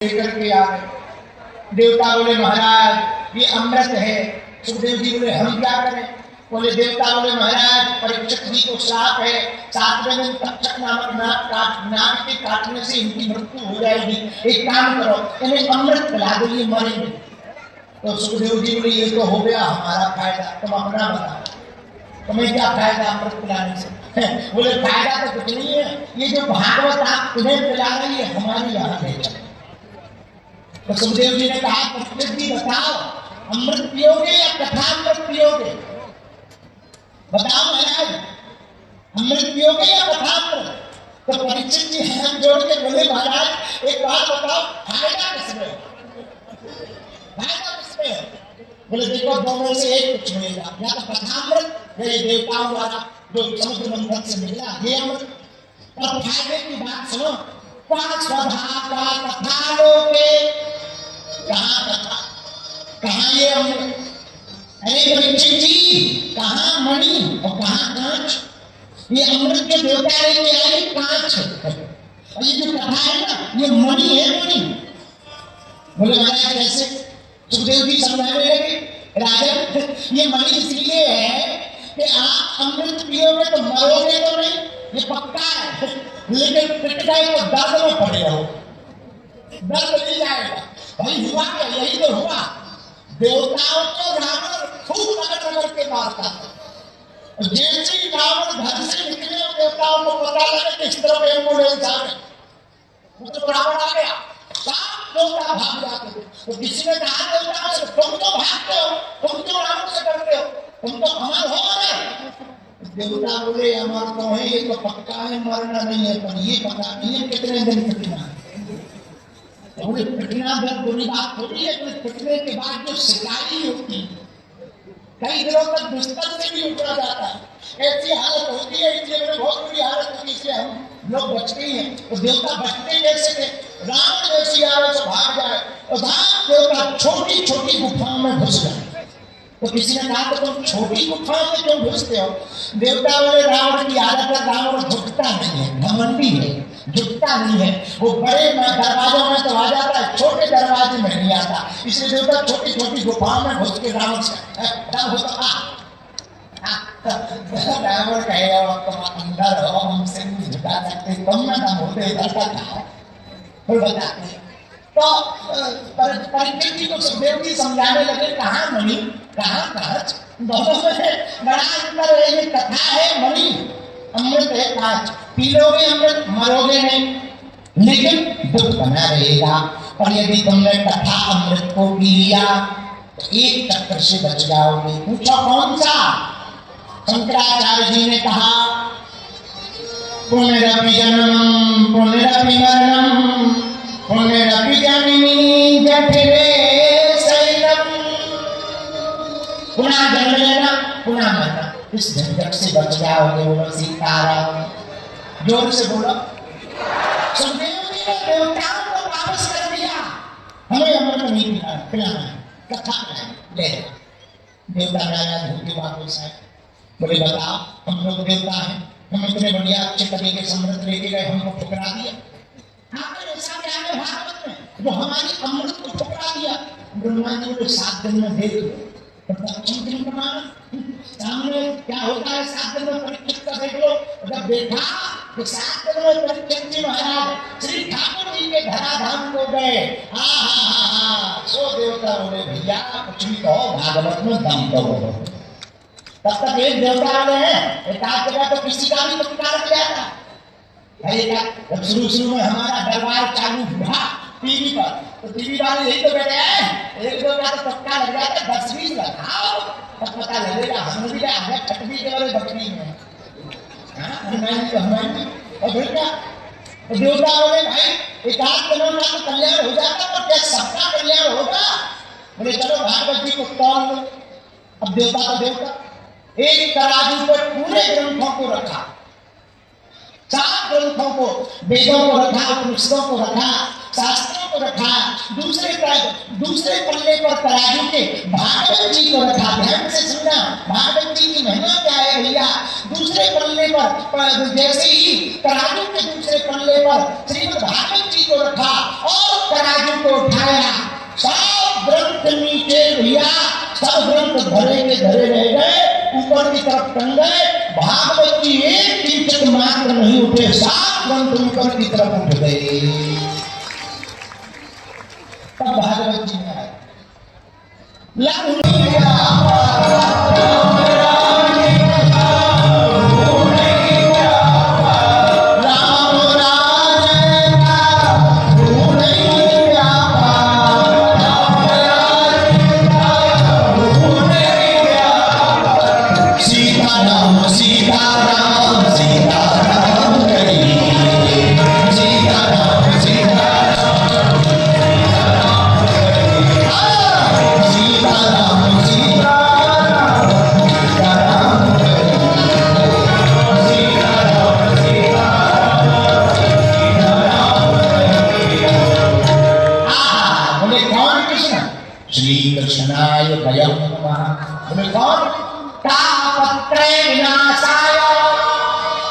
लेकर के आ गए। देवता बोले महाराज ये अमृत है। सुखदेव जी बोले हम क्या करें? बोले देवता बोले महाराज परीक्षित जी को श्राप है, 7वें दिन तक्षक नामक नाग के काटने से इनकी मृत्यु हो जाएगी। एक काम करो इन्हें अमृत पिला दो, ये मरेंगे। तो सुखदेव जी बोले ये तो हो गया हमारा फायदा, तुम अपना बताओ तुम्हें क्या फायदा अमृत पिलाने से? बोले फायदा तो कुछ नहीं है, ये जो भागवत आप तुम्हें पिला रही है हमारी यहाँ ले जाओ। तो सुखदेव जी ने कहा परीक्षित जी बताओ अमृत पियोगे या कथामृत पियोगे? बताओ महाराज अमृत पियोगे या कथामृत? तो परीक्षित जी हाथ जोड़ के बोले महाराज एक बात बताओ फायदा किसमें? फायदा किसमें? बोले देखो दोनों से एक कुछ मिलेगा, या तो कथामृत या देवताओं द्वारा जो समुद्र मंथन से मिला ये अमृत। और फायदे की बात सुनो, कथा लोगे कहाँ कथा कहाँ ये अमृत? अरे परीक्षित जी कहाँ मणि और कहाँ कांच? ये अमृत के देवता लेके आए कांच, और ये जो कथा है ना ये मणि है मणि। बोले महाराज कैसे? सुखदेव जी समझाने लगे राजन ये मणि इसलिए है कि आप अमृत पियोगे तो मरोगे तो नहीं, ये पक्का है, लेकिन पिट गए तो दर्द में पड़े रहो, दर्द नहीं जाएगा। भाई हुआ क्या? यही तो हुआ, देवताओं को रावण खूब रगड़ के मारता था। जैसे ही रावण घर से निकले देवताओं को पता लगा कि इस तरफ एम्बुलेंस आ गई, तो रावण आ गया, सब देवता भाग जाते थे। तो किसी ने कहा देवताओं से तुम तो भागते हो, तुम तो रावण से करते हो, तुम तो अमर हो गए। देवता बोले अमर तो है, ये तो पक्का है, मरना नहीं है, पर ये पता नहीं है कितने दिन पिटना है। पिटना बहुत बुरी बात होती है, तो पिटने के बाद जो शिकायत होती है कई दिनों तक बिस्तर से भी उठा जाता है, ऐसी हालत होती है। इसलिए बहुत बुरी हालत होती है, इसलिए हम लोग बचते ही हैं। तो देवता बचते कैसे थे? राम जैसी हालत से भाग जाए तो देवता छोटी छोटी गुफाओं में घुस गए। तो किसी ने कहा तो तुम छोटी गुफाओं में क्यों घुसते हो? देवता बोले रावण की आदत है, रावण झुकता नहीं है, घमंडी है, झुकता नहीं है। वो बड़े दरवाजों में तो आ जाता है, छोटे दरवाजे में नहीं आता, इसलिए देवता छोटी छोटी गुफाओं में घुस के रावण से रावण कहेगा तुम अंदर हो, हमसे नहीं झुका सकते, तुम ना दम होते इधर का खाओ। फिर बताते तो परीक्षित जी को सुखदेव जी समझाने लगे कहाँ मणि कहाँ कांच, दोनों में बड़ा अंतर है। ये कथा है मणि, अमृत है कांच। पी लोगे अमृत मरोगे नहीं, लेकिन दुख बना रहेगा। और यदि तुमने कथा अमृत को पी लिया तो एक चक्र से बच जाओगे। पूछो कौन सा? शंकराचार्य जी ने कहा पुनरपि जन्मं पुनरपि मरणं पुनरपि जननी जठरे शयनम्। पुनः जन्म लेना पुनः मरना, इस झंझट से बच जाओगे। बोलो सीताराम, जोर से बोलो। सुखदेव जी ने देवताओं को वापस कर दिया, हमें अमृत नहीं पिलाना है, कथा ले। देवता राजा धूमकेतु वापस आए, बोले बताओ हम लोग देवता हैं, हम इतने बढ़िया अच्छे तरीके से अमृत लेके गए, हमको ठुकरा दिया। आपने ऐसा क्या है भागवत में जो हमारी अमृत को ठुकरा दिया? ब्रह्मा जी को 7 दिन में दे दो, सामने क्या होता है 7 दिन में परीक्षित का देख लो। जब देखा कि 7 दिन में परीक्षित जी महाराज श्री ठाकुर जी के धराधाम को गए, सो देवता बोले भैया कुछ भी कहो भागवत में दम तो हो। तब तक एक देवता वाले हैं, एक आध जगह तो किसी का भी प्रतिकार किया था। जब शुरू में हमारा दरबार चालू हुआ टीवी पर, तो टीवी वाले यही तो कहते हैं एक दो का तो पक्का लग जाता है, 10-20 लगाओ तब पता लगेगा। हम भी आगे छठवीं के वाले बकरी में हनुमान जी और फिर क्या तो देवता बोले भाई एक आध दिनों का तो कल्याण हो जाता, तो क्या सबका कल्याण होगा? बोले चलो भागवत जी को तौल लो। अब देवता का देवता एक तराजू पर पूरे ग्रंथों को रखा, 4 ग्रंथों को, वेदों को रखा, उपनिषदों को रखा, शास्त्रों को रखा, दूसरे पल्ले पर तराजू के भागवत जी को रखा। ध्यान से सुनना, भागवत जी की महिमा क्या है भैया। दूसरे पल्ले पर जैसे ही तराजू के दूसरे पल्ले पर श्रीमद् भागवत जी को रखा और तराजू को उठाया, सब ग्रंथ नीचे भैया, सब ग्रंथ धरे के धरे रह गए, ऊपर की तरफ टंग गए। भागवत जी एक कीचक मात्र नहीं उठे, सात ग्रंथ ऊपर की तरफ उठ गए। तब भागवत जी में आए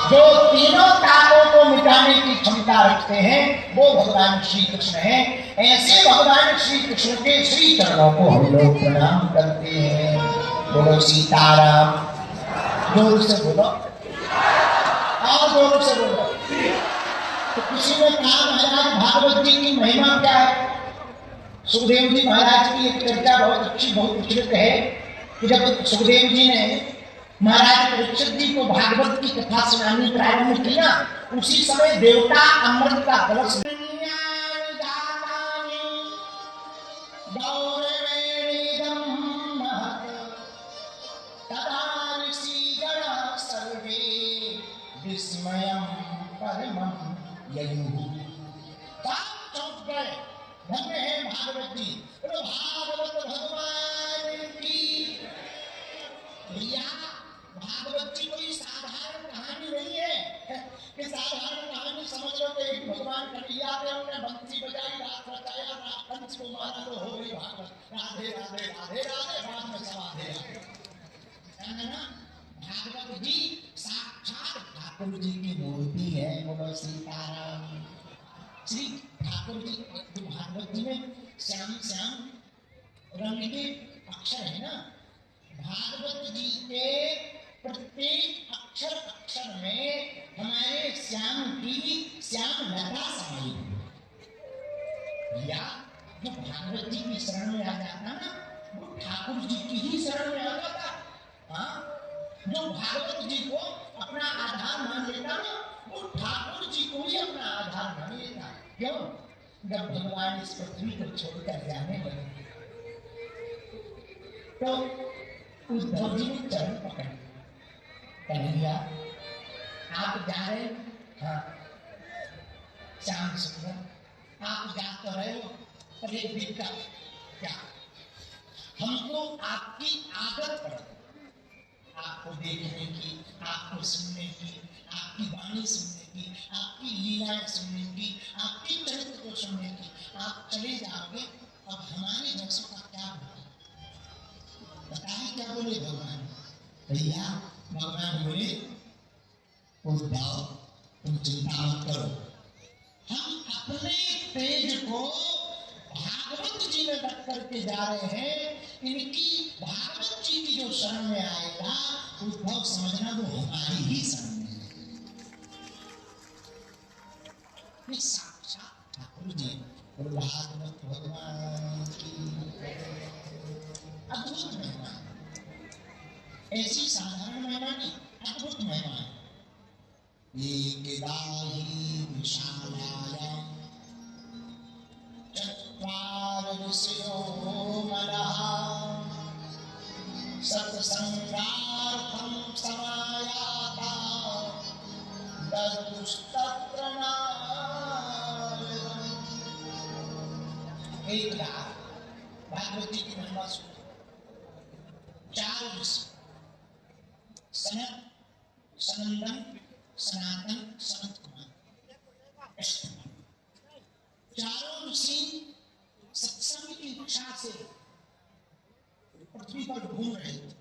जो तीनों तापों को मिटाने की क्षमता रखते हैं वो भगवान श्री कृष्ण हैं। ऐसे भगवान श्री कृष्ण के श्री चरणों को हम लोग प्रणाम करते हैं। बोलो सीताराम, जोर से बोलो और जोर से बोलो। तो किसी ने कहा महाराज भागवत जी की महिमा क्या है। सुखदेव जी महाराज की एक चर्चा बहुत अच्छी, बहुत प्रचलित है कि जब सुखदेव जी ने महाराज परीक्षित जी को भागवत की कथा सुनानी प्रारंभ किया, उसी समय देवता अमृत का कलश धन्य है भागवत जी। भागवत भगवान की। भैया भागवत जी कोई साधारण कहानी नहीं है कि साधारण कहानी समझ लो कि एक भगवान कटिया पे उन्होंने बंसी बजाई, रात रचाया, कंस को मारा तो हो गई भागवत। राधे राधे राधे राधे, बाद में समाधे है ना। भागवत जी साक्षात ठाकुर जी की मूर्ति है। बोलो सीताराम। श्री ठाकुर जी भागवत जी में श्याम श्याम रंग के अक्षर है ना। भागवत जी के प्रत्येक अक्षर अक्षर में हमारे श्याम की श्याम लता समाई है। या जो भागवत जी की शरण में आ जाता ना, वो ठाकुर जी की ही शरण में आ जाता। हाँ, जो भागवत जी को अपना आधार मान लेता ना, वो ठाकुर जी को ही अपना आधार मान लेता। क्यों? जब भगवान इस पृथ्वी को छोड़कर जाने लगे तो उद्धव जी ने चरण पकड़ लिया। आप जा रहे हो? हाँ। श्याम सुंदर आप जा तो रहे हो, पर एक दिक्कत क्या, हमको आपकी आदत पड़, आपको देखने की, आपको सुनने की, आपकी वाणी सुनने की, आपकी लीलाएं सुनने की, आपके चरित्र को सुनने की। आप चले जाओगे, अब हमारे बच्चों का क्या होगा? बताइए क्या बोले भगवान? भैया भगवान बोले उद्धव तुम चिंता मत करो, हम अपने तेज को भागवत जी में रख करके जा रहे हैं। इनकी भागवत जी की जो शरण में आएगा, उद्धव समझना वो हमारी ही शरण में है। साक्षात ठाकुर जी और भागवत भगवान की अद्भुत महिमा, ऐसी साधारण महिमा नहीं, अद्भुत महिमा है। एकदाहि विशालायां चत्वार ऋषयो मनः सत्संगार्थं समायाता ददुस्तत्र नारदम्। एकदा भागवत जी की महिमा सुनो। चार ऋषि सनत, सनंदन, सनातन, सनत कुमार, चारों ऋषि सत्संग की इच्छा से पृथ्वी पर घूम रहे थे।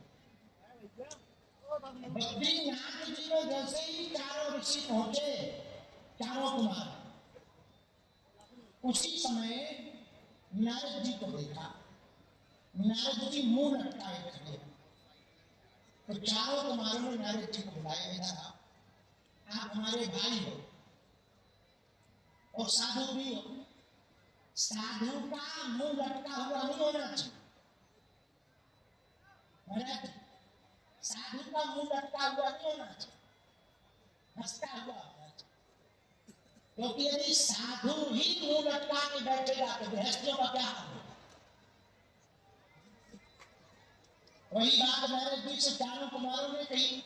बद्रीनाथ जी में जैसे ही चारों ऋषि पहुंचे, चारों कुमार, उसी समय नारद जी को देखा। नारद जी मुंह लटकाए खड़े। तो चारों कुमारों ने नारद जी को बुलाया, था आप हमारे भाई हो और साधु भी हो, साधु का मुंह लटका हुआ नहीं होना चाहिए। महाराज, साधु का मुंह लटका हुआ नहीं होना चाहिए, हंसता हुआ होना चाहिए। क्योंकि यदि साधु ही मुंह लटका के बैठेगा तो गृहस्थियों का क्या होगा? वही बात नारद जी से चारों कुमारों ने कही।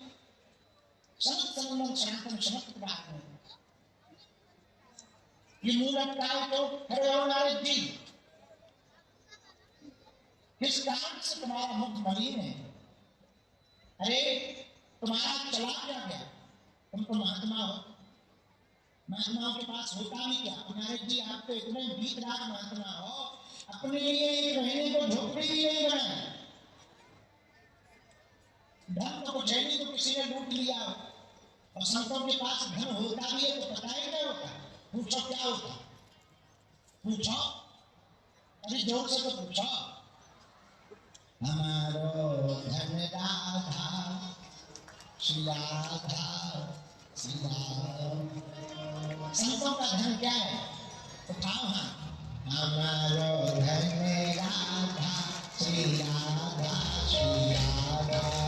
समस्त संबंध सनातन समस्त बात में ये मुंह लटकाए तो खड़े हो नारद जी, किस कारण से तुम्हारा मुख मलिन है? अरे तुम्हारा चला क्या गया? तुम तो महात्मा हो, महात्माओं के पास होता भी क्या? नारद जी आप तो इतने बीतराग महात्मा हो, अपने लिए एक रहने को झोपड़ी भी नहीं बनाए, धन तो कुछ है नहीं तो किसी ने लूट लिया हो, और संतों के पास धन होता भी है तो पता है क्या होता? पूछो क्या होता? पूछो, अरे जोर से तो पूछो। हमारो धन राधा श्री राधा श्री राधा। संतों का धन क्या है? उठाओ हाँ, हमारो धन राधा श्री राधा श्री राधा।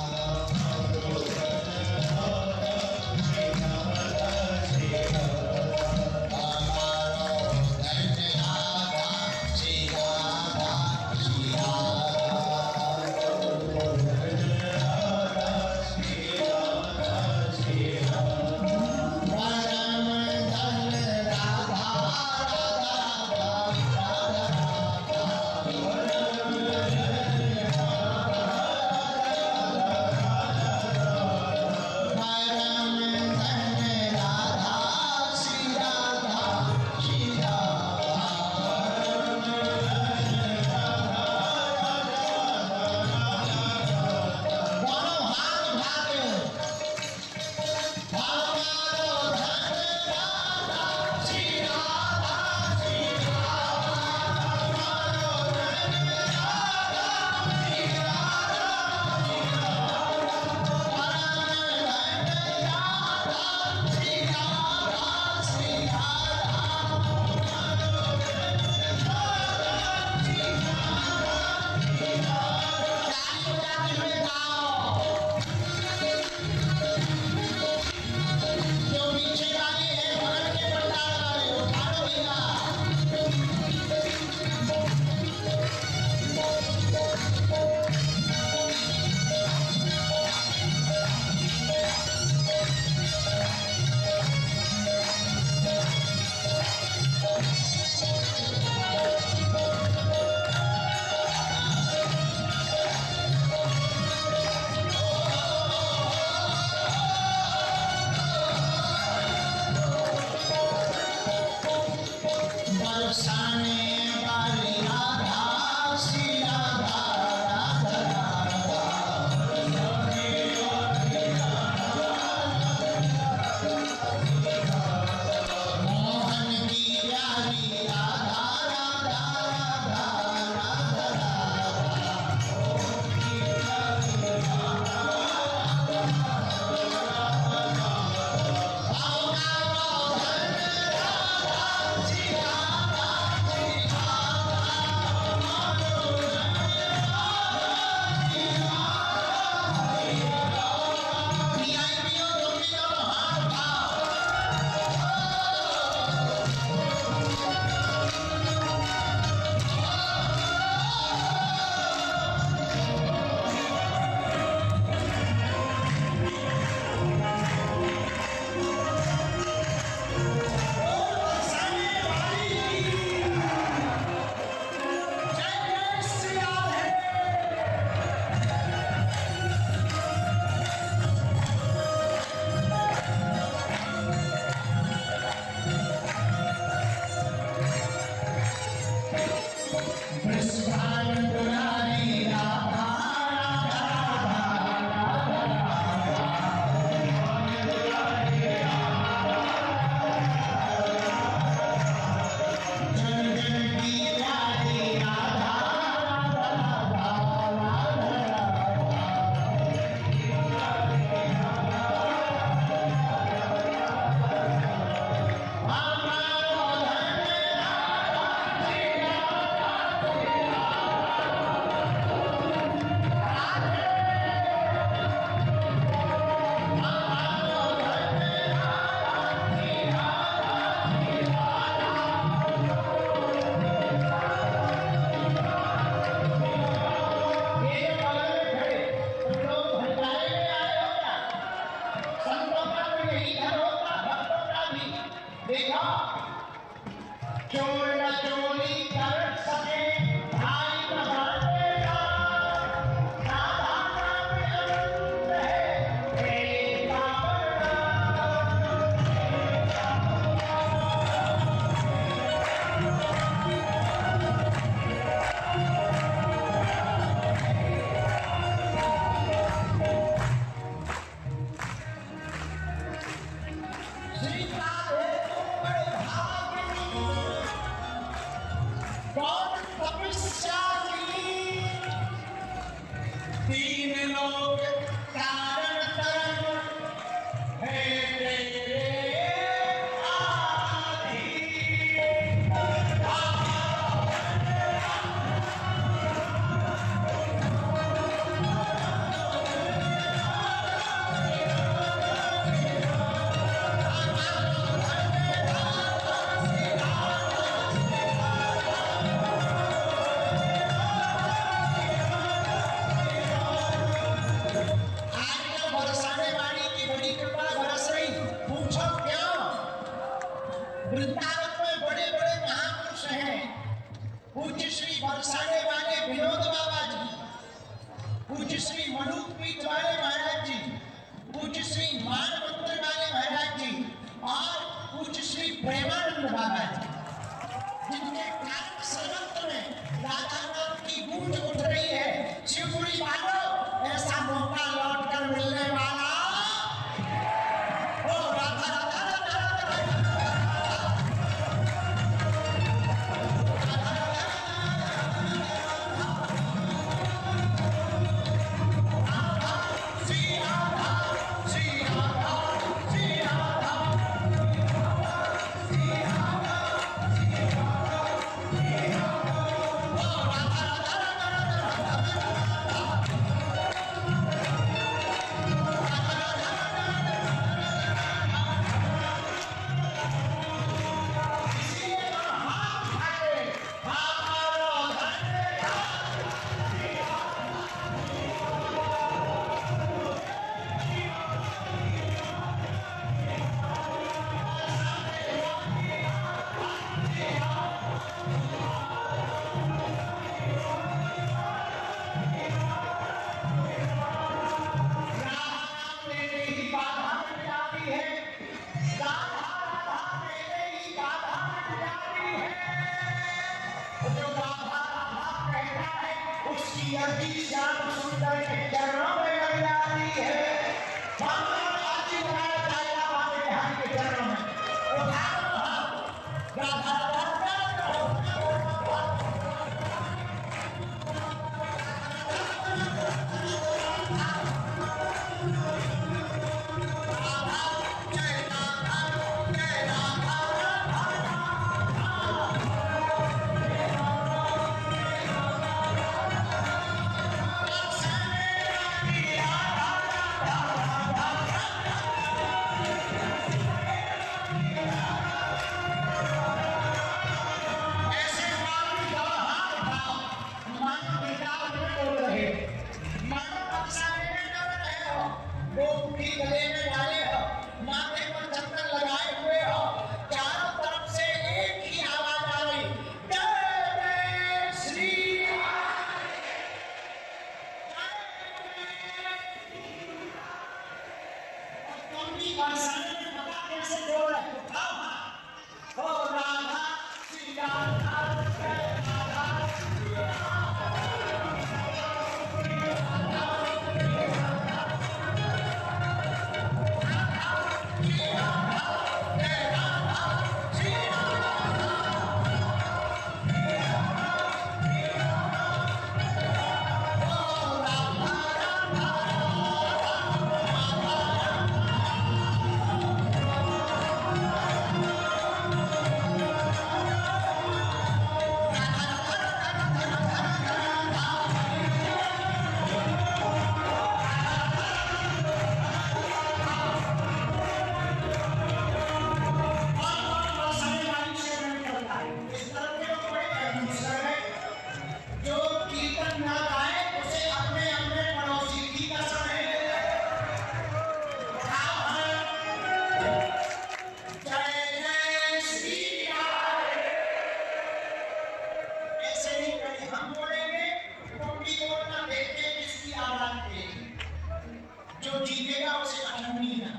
जो जीतेगा उसे आनंद मिलेगा।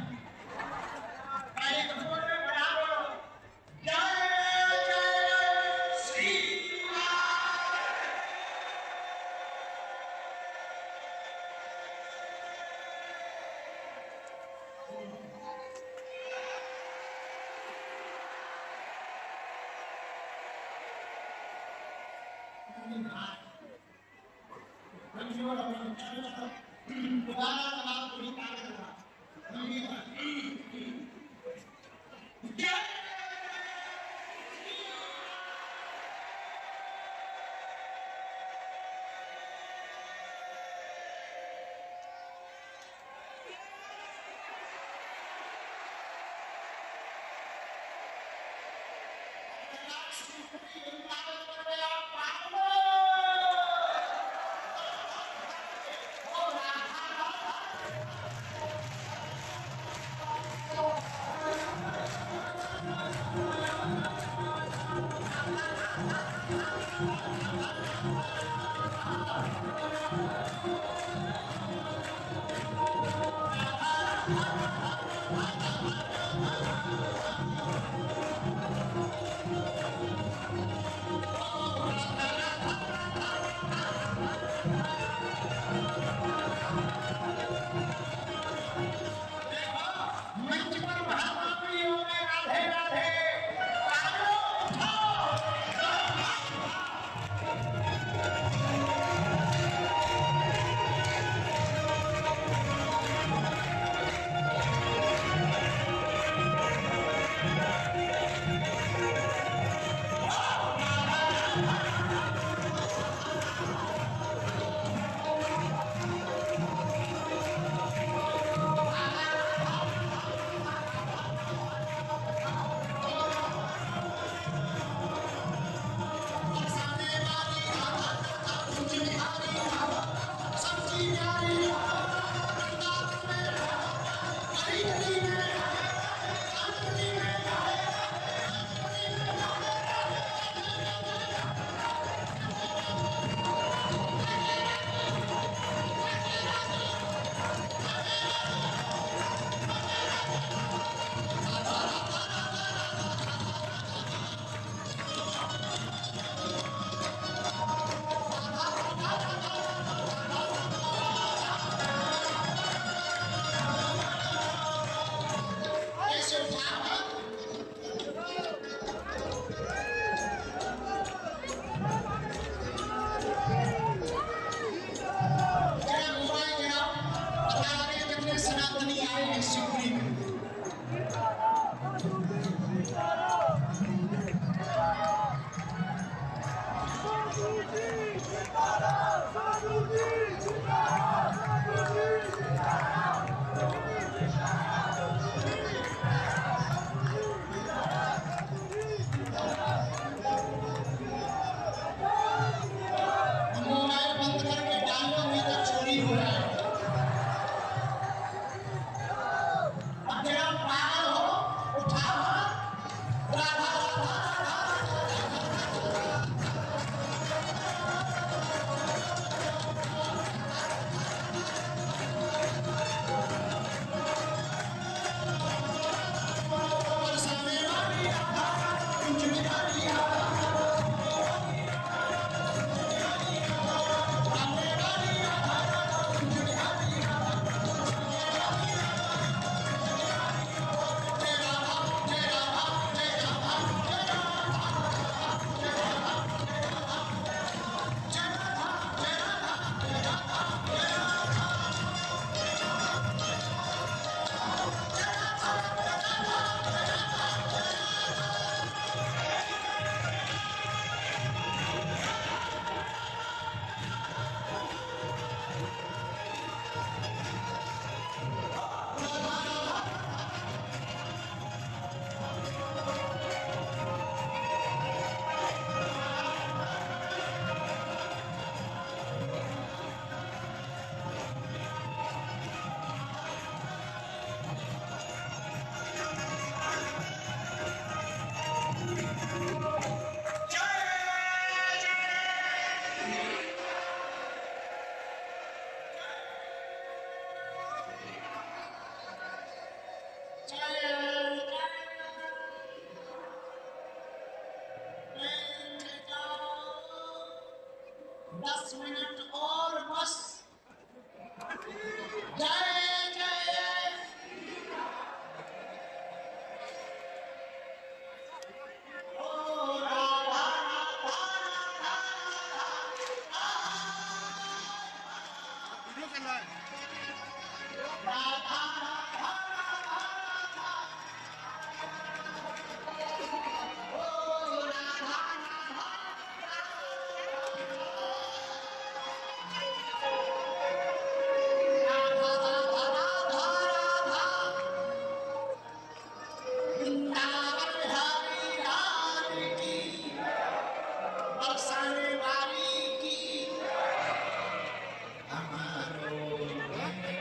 पहले तो बोल में बड़ा बोलो, जय जय श्री सनातनी आए हैं शिवपुरी में। मोबाइल बंद करके डालो नहीं तो चोरी हो रहा है। 10 मिनट और बस। जय जय ओ राधा राधा राधा वृंदावन हरि लाल की, बरसाने वाली की, हमारो गंगा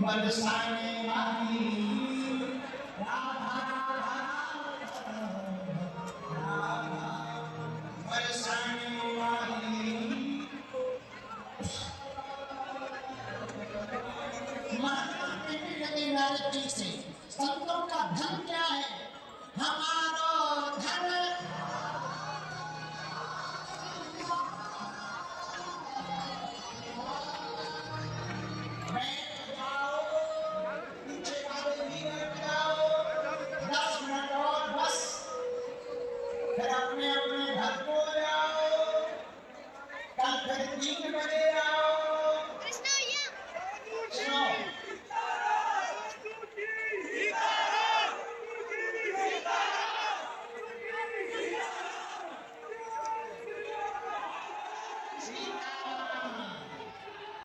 बरसाने वाली राधा राधा, बरसाने वाली महात्मा कहने लगे नारद जी से, संतों का धन क्या है? हमारा